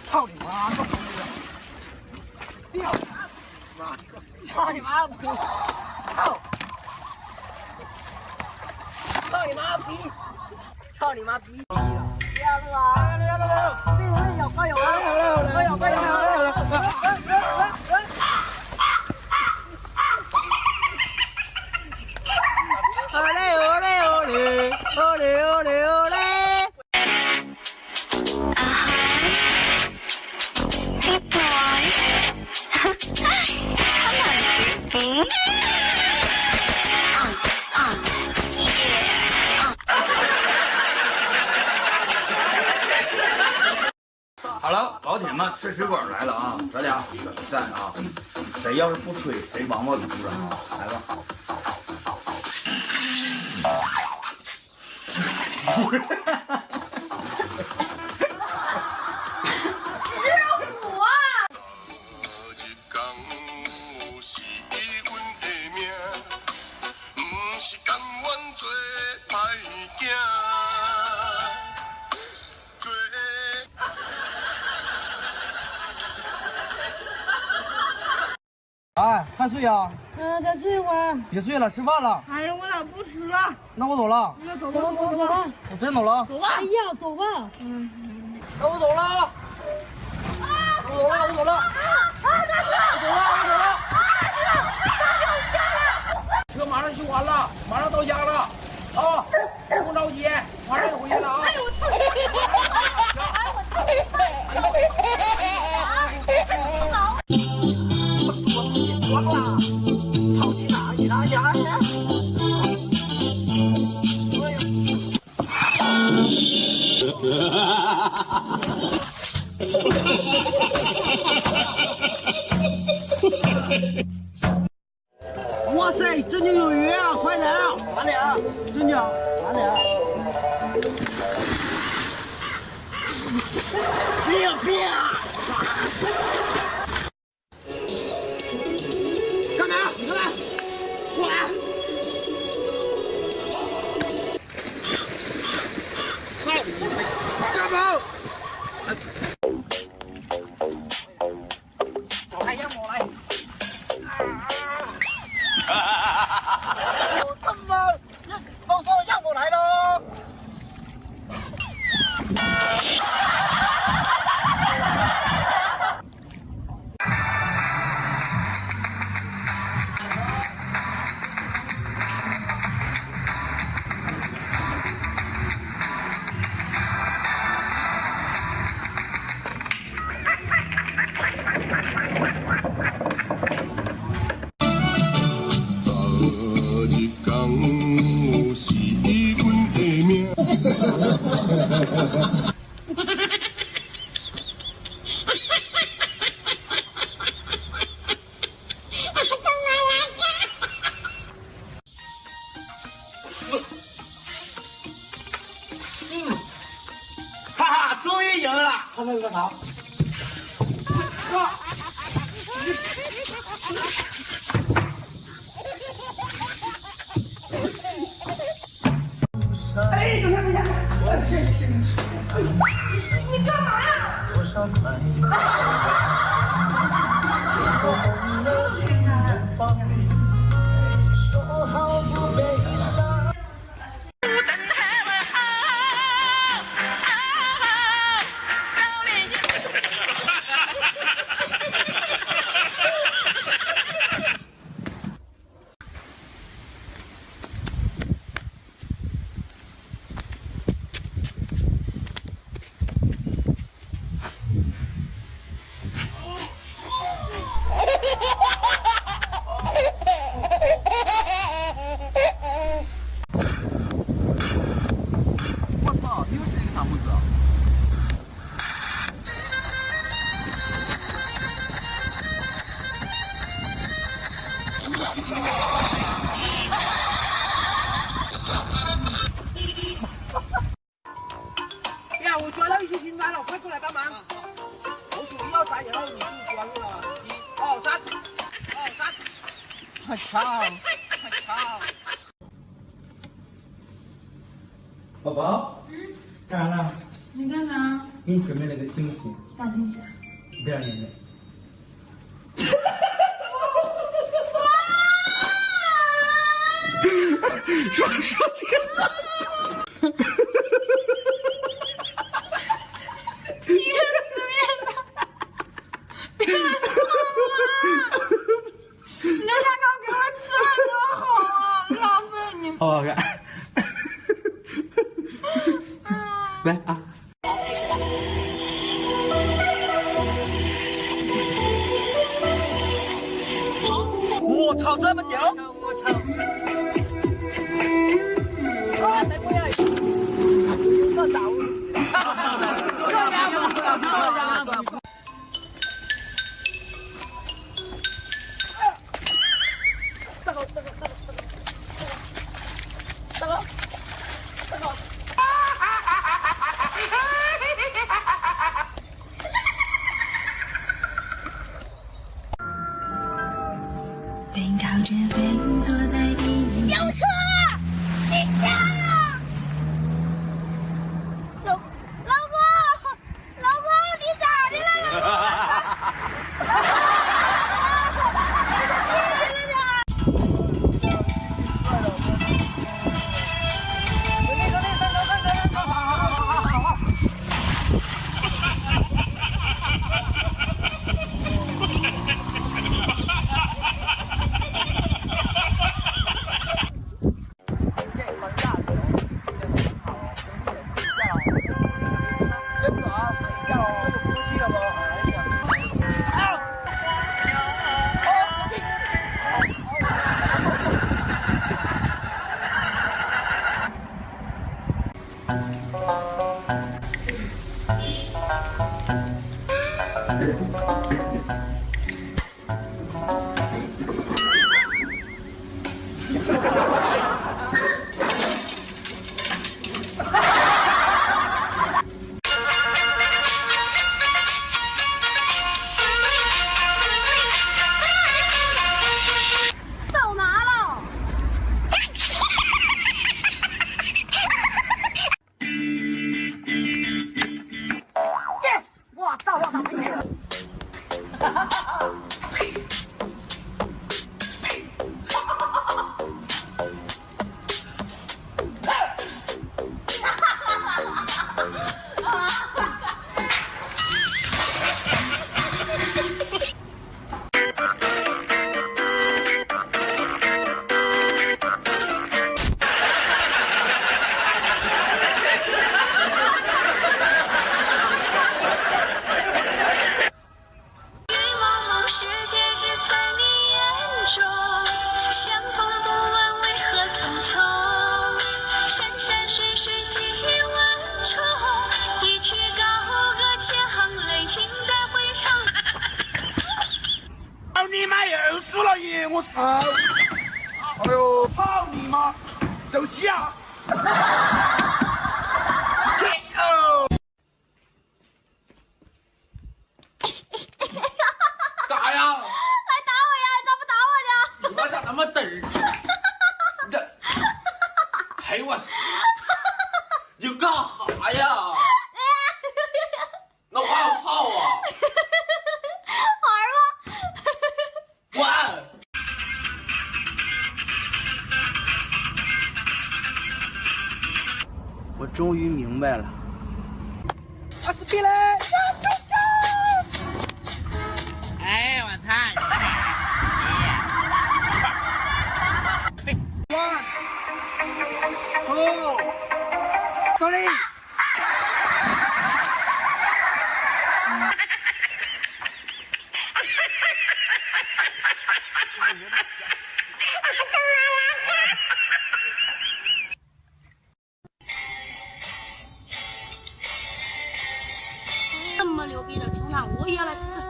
操你妈！掉！妈！操你妈逼！操！操你妈逼！操你妈逼！掉了吧？掉了！有快有啊！有快有！ole ole ole ole ole ole。Hey boy, come on, baby. 好了，老铁们，吹水管来了啊！咱俩比个赛啊，谁要是不吹，谁王八犊子啊！来吧。哎，还睡呀？再睡一会儿。别睡了，吃饭了。哎呀，我俩不吃了。那我走了。那走吧，走吧。我真走了。走吧。哎呀，走吧。那我走了。我走了，我走了。我走了。车马上修完了，马上到家了啊！不用着急，马上就回去了啊！哎呦我操！完了，操去哪去哪家去？哇塞，真就有鱼啊！快点啊！哪里啊？真的？哪里啊？别啊！干嘛？你干嘛？过来！干嘛？找开烟火来！我他妈都说了让我来喽！哈哈，终于赢了！后面有个啥？哎，等一下，你干嘛呀？呀，我抓到一些新单了，快过来帮忙！我数1、2、3，然后你就抓住了。1、2、3，1、2、3，快操！快操！宝宝，干啥呢？你干啥？给你准备了个惊喜，啥惊喜？不要眼泪。说这个。你个死变态！别你这蛋糕给我吃了多好啊！浪费你。好不好看？来啊！我操，这么屌！我操！啊，再过来！这打我！背靠着背坐在地面。有车！你瞎了！老公，你咋的了？手拿了。Yes！ 我操！没钱了。你妈又输了耶！我操！哎呦，操你妈！斗气啊！干啥呀？来打我呀！你咋不打我呢？你妈咋那么嘚儿？你这，哎呦我操！你干啥呀？那我还不跑啊？玩吧。玩！我终于明白了。阿司匹林！哎，我操！哦，sorry。这么牛逼的出纳，我也要来试试。